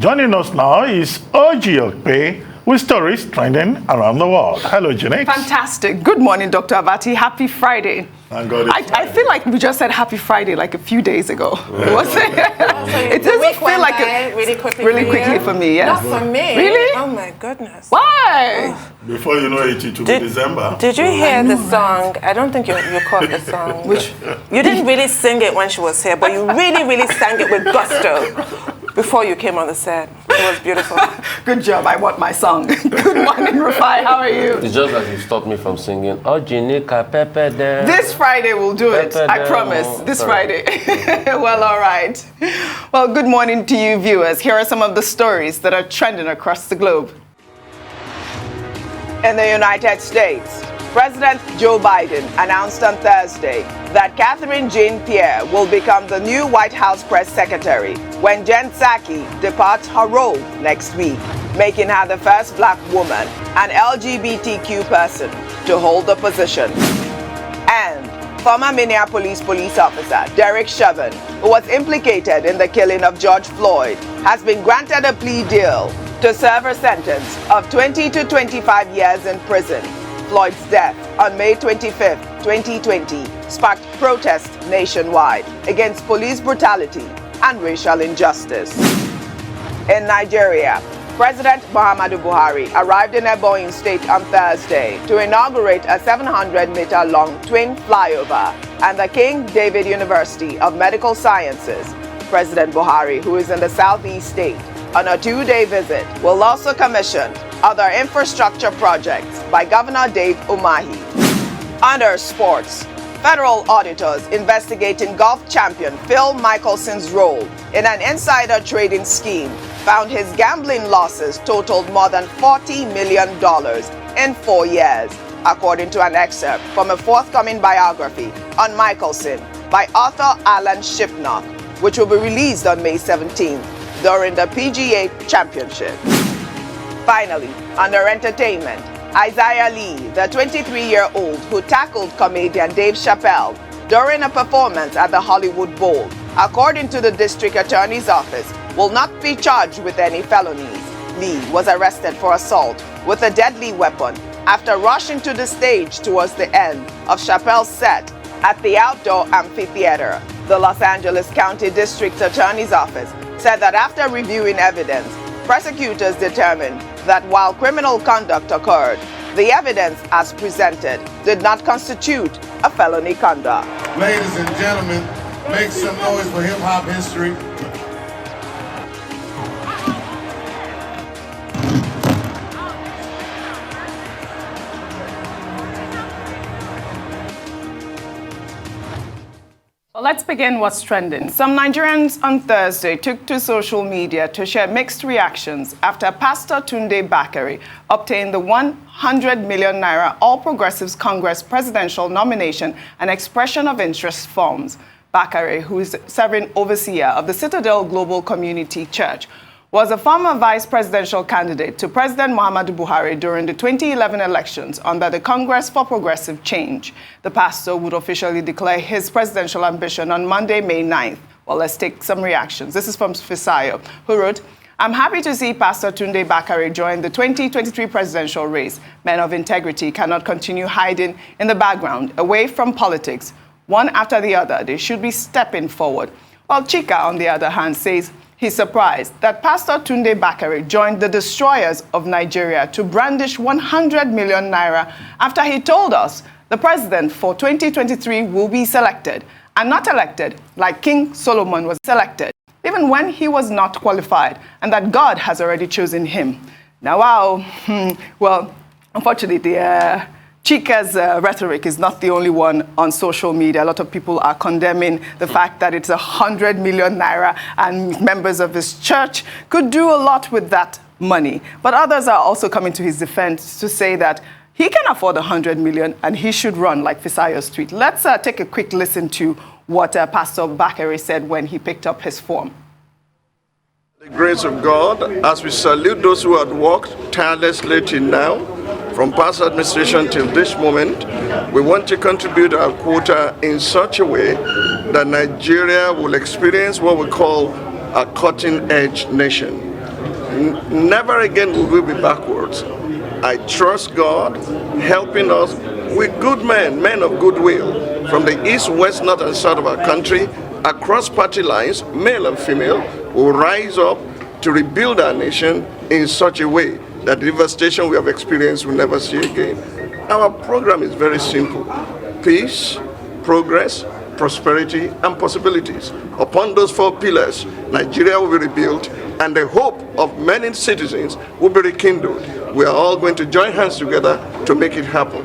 Joining us now is Ojyokpe with stories trending around the world. Hello, Janet. Fantastic. Good morning, Dr. Abati. Happy Friday. I feel like we just said Happy Friday like a few days ago. It doesn't feel like really quickly for me. Yes. Not for me. Really? Oh my goodness. Why? Before you know it, it will be December. Did you hear the song? I don't think you caught the song. Which? You didn't really sing it when she was here, but you really sang it with gusto before you came on the set. It was beautiful. Good job. I want my song. Good morning, Rufai. How are you? It's just that you stopped me from singing. Ojinika Pepe Dan. This Friday we'll do it. I promise. This Friday. Well, all right. Well, good morning to you, viewers. Here are some of the stories that are trending across the globe. In the United States, President Joe Biden announced on Thursday that Catherine Jane Pierre will become the new White House press secretary when Jen Psaki departs her role next week, making her the first black woman and LGBTQ person to hold the position. And former Minneapolis police officer Derek Chauvin, who was implicated in the killing of George Floyd, has been granted a plea deal to serve a sentence of 20 to 25 years in prison. Floyd's death on May 25, 2020 sparked protests nationwide against police brutality and racial injustice. In Nigeria, President Muhammadu Buhari arrived in Ebonyi State on Thursday to inaugurate a 700-meter-long twin flyover at the King David University of Medical Sciences. President Buhari, who is in the southeast state on a two-day visit, will also commission other infrastructure projects by Governor Dave Umahi. Under sports, federal auditors investigating golf champion Phil Mickelson's role in an insider trading scheme found his gambling losses totaled more than $40 million in 4 years, according to an excerpt from a forthcoming biography on Mickelson by author Alan Shipnock, which will be released on May 17th during the PGA Championship. Finally, under entertainment, Isaiah Lee, the 23-year-old who tackled comedian Dave Chappelle during a performance at the Hollywood Bowl, according to the district attorney's office, will not be charged with any felonies. Lee was arrested for assault with a deadly weapon after rushing to the stage towards the end of Chappelle's set at the outdoor amphitheater. The Los Angeles County District Attorney's Office said that after reviewing evidence, prosecutors determined that while criminal conduct occurred, the evidence as presented did not constitute a felony conduct. Ladies and gentlemen, make some noise for hip-hop history. Well, let's begin what's trending. Some Nigerians on Thursday took to social media to share mixed reactions after Pastor Tunde Bakare obtained the 100 million naira All Progressives Congress presidential nomination and expression of interest forms. Bakare, who is serving overseer of the Citadel Global Community Church, was a former vice presidential candidate to President Muhammadu Buhari during the 2011 elections under the Congress for Progressive Change. The pastor would officially declare his presidential ambition on Monday, May 9th. Well, let's take some reactions. This is from Fisayo, who wrote, "I'm happy to see Pastor Tunde Bakare join the 2023 presidential race. Men of integrity cannot continue hiding in the background, away from politics. One after the other, they should be stepping forward." While Chika, on the other hand, says, he's surprised that Pastor Tunde Bakare joined the destroyers of Nigeria to brandish 100 million naira after he told us the president for 2023 will be selected and not elected like King Solomon was selected, even when he was not qualified, and that God has already chosen him. Now, wow, well, unfortunately, Chika's rhetoric is not the only one on social media. A lot of people are condemning the fact that it's 100 million naira and members of his church could do a lot with that money. But others are also coming to his defense to say that he can afford 100 million and he should run, like Fisayo's tweet. Let's take a quick listen to what Pastor Bakare said when he picked up his form. The grace of God, as we salute those who have worked tirelessly till now, from past administration till this moment, we want to contribute our quota in such a way that Nigeria will experience what we call a cutting-edge nation. Never again will we be backwards. I trust God helping us with good men of goodwill, from the east, west, north, and south of our country, across party lines, male and female, will rise up to rebuild our nation in such a way that the devastation we have experienced will never see again. Our program is very simple: peace, progress, prosperity, and possibilities. Upon those 4 pillars, Nigeria will be rebuilt, and the hope of many citizens will be rekindled. We are all going to join hands together to make it happen.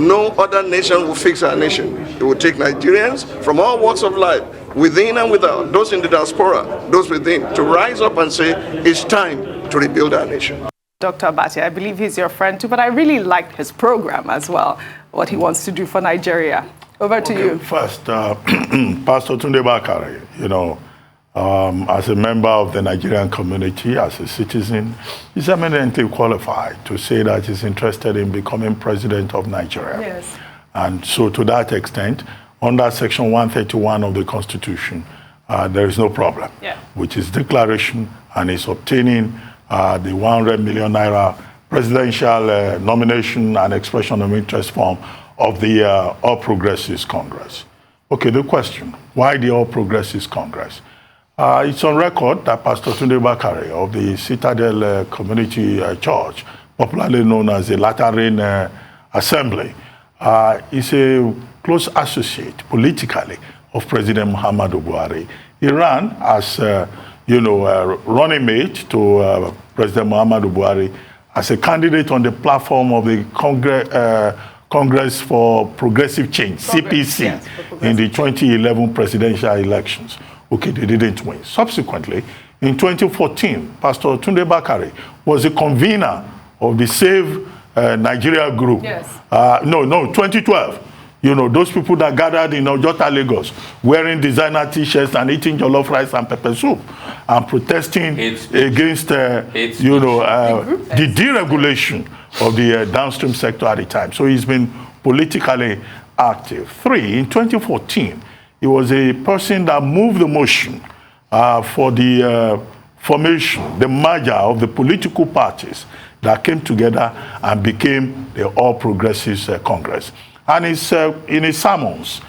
No other nation will fix our nation. It will take Nigerians from all walks of life, within and without, those in the diaspora, those within, to rise up and say, it's time to rebuild our nation. Dr. Abati, I believe he's your friend too, but I really liked his program as well, what he wants to do for Nigeria. Over to you. First, Pastor Tunde Bakare, as a member of the Nigerian community, as a citizen, is eminently qualified to say that he's interested in becoming president of Nigeria. Yes. And so to that extent, under Section 131 of the Constitution, there is no problem with his declaration and his obtaining the 100 million naira presidential nomination and expression of interest form of the All Progressives Congress. Okay, the question, why the All Progressives Congress? It's on record that Pastor Tunde Bakare of the Citadel Community Church, popularly known as the Latter-rain Assembly, is a close associate politically of President Muhammadu Buhari. He ran as running mate to President Muhammadu Buhari as a candidate on the platform of the Congress for Progressive Change, CPC, in the 2011 presidential elections. Okay, they didn't win. Subsequently, in 2014, Pastor Tunde Bakare was the convener of the Save Nigeria group. Yes. 2012. Those people that gathered in Ojyokpe, Lagos, wearing designer T-shirts and eating jollof rice and pepper soup, and protesting against, the deregulation of the downstream sector at the time. So he's been politically active. 3, in 2014, he was a person that moved the motion for the formation, the merger of the political parties that came together and became the All Progressives Congress. And in his sermons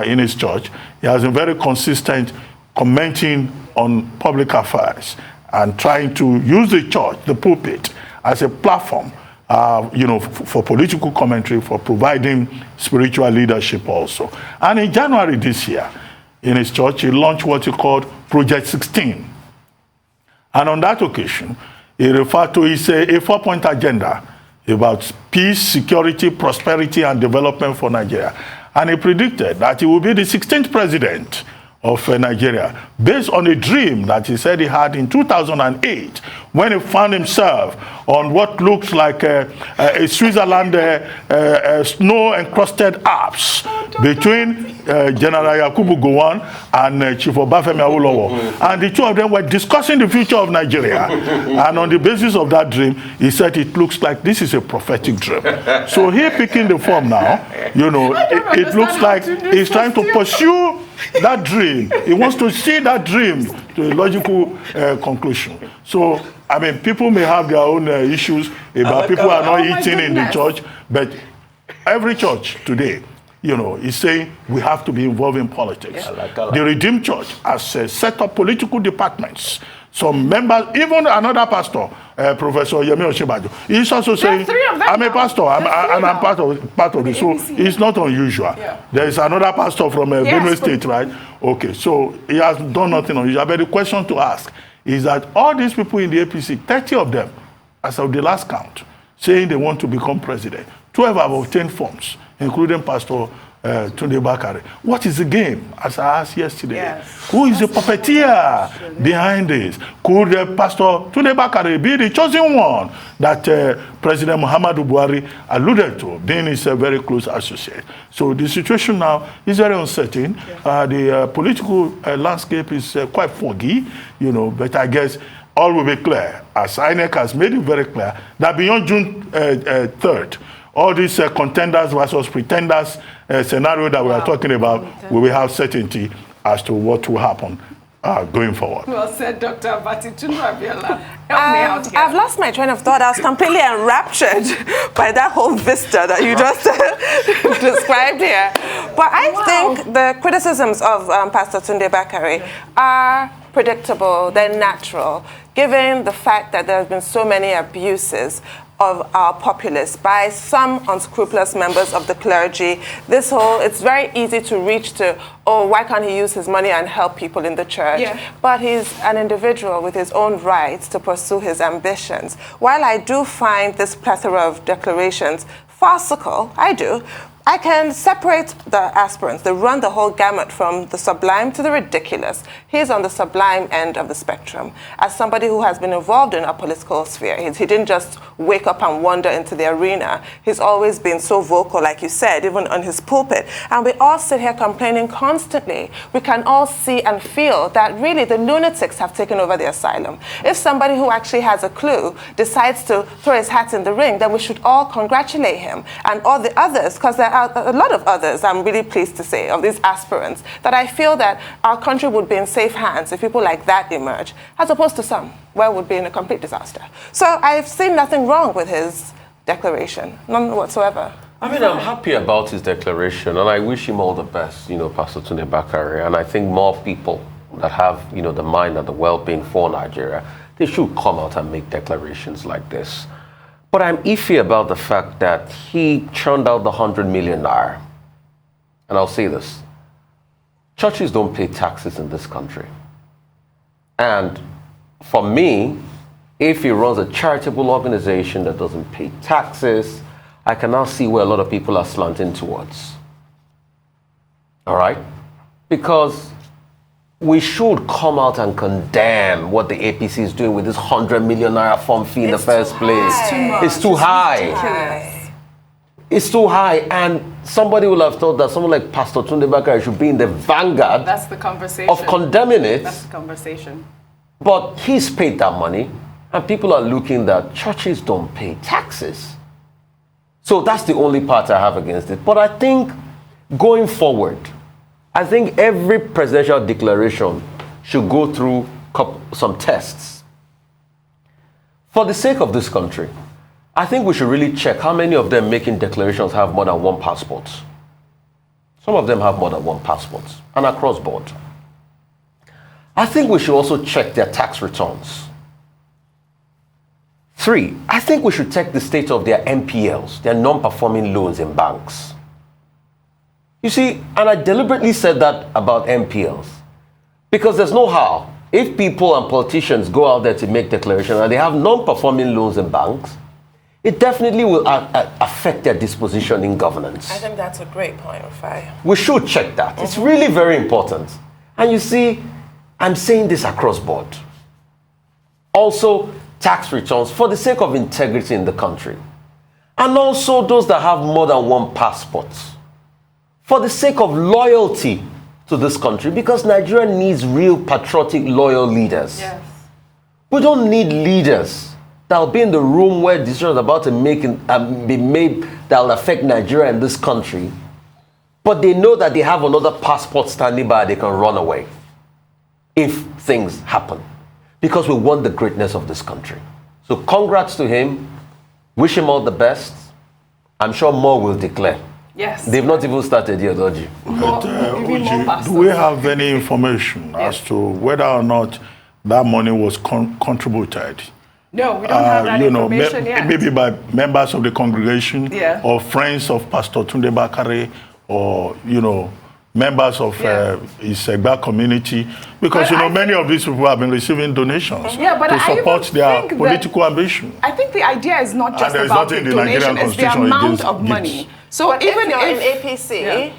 in his church, he has been very consistent commenting on public affairs and trying to use the church, the pulpit, as a platform, for political commentary, for providing spiritual leadership also. And in January this year, in his church, he launched what he called Project 16. And on that occasion, he referred to his a 4-point agenda about peace, security, prosperity, and development for Nigeria. And he predicted that he will be the 16th president of Nigeria, based on a dream that he said he had in 2008, when he found himself on what looks like a Switzerland snow-encrusted Alps between General Yakubu Gowon and Chief Obafemi Awolowo. And the two of them were discussing the future of Nigeria. And on the basis of that dream, he said it looks like this is a prophetic dream. So he picking the form now, it looks like he's trying to pursue that dream. He wants to see that dream to a logical conclusion. So, I mean, people may have their own issues about people are not eating in the church, but every church today, is saying we have to be involved in politics. The Redeemed Church has set up political departments. Some members, even another pastor, Professor Yemi Oshibajo, he's also saying, I'm a pastor, and I'm part of this. So it's not unusual. Yeah. There is another pastor from Benue State, right? Okay, so he has done nothing unusual. But the question to ask is that all these people in the APC, 30 of them, as of the last count, saying they want to become president, 12 have obtained forms, including Pastor Tunde Bakare. What is the game? As I asked yesterday, who is the puppeteer behind this? Could Pastor Tunde Bakare be the chosen one that President Muhammadu Buhari alluded to, being his very close associate? So the situation now is very uncertain. The political landscape is quite foggy, but I guess all will be clear, as INEC has made it very clear, that beyond June 3rd, all these contenders versus pretenders scenario that we are talking about, we will have certainty as to what will happen going forward. Well said, Dr. Abati. Tunde Abiola, help me out here. I've lost my train of thought. I was completely enraptured by that whole vista that you just described here. But I think the criticisms of Pastor Tunde Bakare are predictable, they're natural, given the fact that there have been so many abuses of our populace by some unscrupulous members of the clergy. It's very easy to reach to, oh, why can't he use his money and help people in the church? Yeah. But he's an individual with his own rights to pursue his ambitions. While I do find this plethora of declarations farcical, I can separate the aspirants. They run the whole gamut from the sublime to the ridiculous. He's on the sublime end of the spectrum. As somebody who has been involved in a political sphere, he didn't just wake up and wander into the arena. He's always been so vocal, like you said, even on his pulpit. And we all sit here complaining constantly. We can all see and feel that really the lunatics have taken over the asylum. If somebody who actually has a clue decides to throw his hat in the ring, then we should all congratulate him and all the others, because there are a lot of others, I'm really pleased to say, of these aspirants, that I feel that our country would be in safe hands if people like that emerge, as opposed to some, where it would be in a complete disaster. So I've seen nothing wrong with his declaration, none whatsoever. I mean, I'm happy about his declaration, and I wish him all the best, Pastor Tunde Bakare. And I think more people that have, the mind and the well-being for Nigeria, they should come out and make declarations like this. But I'm iffy about the fact that he churned out the 100 million naira. And I'll say this. Churches don't pay taxes in this country. And for me, if he runs a charitable organization that doesn't pay taxes, I can now see where a lot of people are slanting towards. All right? Because we should come out and condemn what the APC is doing with this 100 million naira form fee in the first place. It's too high. It's too high. And somebody will have thought that someone like Pastor Tunde Bakare should be in the vanguard That's the conversation. of condemning it. That's the conversation. But he's paid that money, and people are looking that churches don't pay taxes. So that's the only part I have against it. But I think going forward, I think every presidential declaration should go through some tests. For the sake of this country, I think we should really check how many of them making declarations have more than one passport. Some of them have more than one passport, and across board. I think we should also check their tax returns. 3, I think we should check the state of their NPLs, their non-performing loans in banks. You see, and I deliberately said that about NPLs, because there's no how. If people and politicians go out there to make declarations and they have non-performing loans in banks, it definitely will affect their disposition in governance. I think that's a great point, Rufai. We should check that. It's really very important. And you see, I'm saying this across board. Also, tax returns for the sake of integrity in the country. And also those that have more than one passport. For the sake of loyalty to this country, because Nigeria needs real patriotic, loyal leaders. Yes. We don't need leaders that will be in the room where decisions are about to be made that will affect Nigeria and this country, but they know that they have another passport standing by, they can run away if things happen, because we want the greatness of this country. So congrats to him, wish him all the best. I'm sure more will declare. Yes. They've not even started yet, Oji. But do we have any information as to whether or not that money was contributed? No, we don't have that information yet. Maybe by members of the congregation, Yeah. or friends of Pastor Tunde Bakare, or members of his Egba community, because But many of these people have been receiving donations but to support their think political ambition. I think the idea is not just there's about the nothing in the donation, Nigerian it's the constitution amount against of gifts. money. So But even if you're in if APC,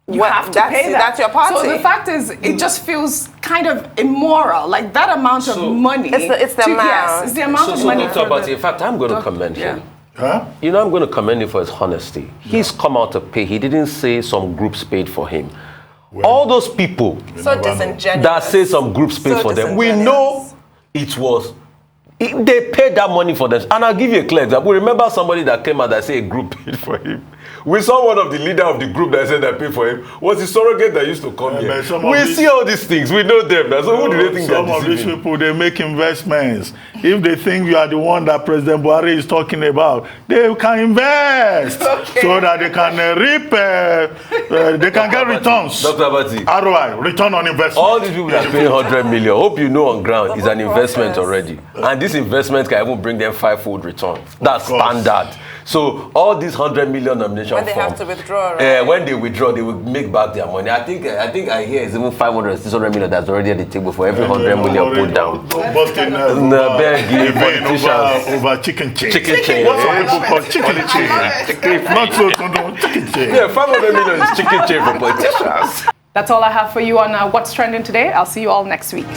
you have to pay that. That's your party. So the fact is, it just feels kind of immoral. Like that amount of money. It's the amount. Yes, it's the amount of money. Dr. Abati, in fact, I'm going to commend him. Huh? I'm going to commend him for his honesty. He's come out to pay. He didn't say some groups paid for him. All those people so disingenuous. that say some groups paid for them, we know it was. They paid that money for them. And I'll give you a clear example. Remember somebody that came out that said a group paid for him. We saw one of the leader of the group that said that paid for him was the surrogate that used to come here. We see all these things. We know them. So who do they think they're deceiving? Some of these people, they make investments. If they think you are the one that President Buhari is talking about, they can invest so that they can reap, they can get returns. Dr. Abati. ROI, return on investment. All these people that pay 100 million, hope you know on ground, is an investment already. And this investment can even bring them 5-fold return. That's standard. So all these 100 million nomination when they have to withdraw, right? When they withdraw, they will make back their money. I think I hear it's even 500, 600 million that's already at the table for every 100 million put down. Busting over chicken chain. Chicken chain. What some people call chicken chain. Not so chicken chain. Yeah, 500 million is chicken chain for politicians. That's all I have for you on What's Trending today. I'll see you all next week.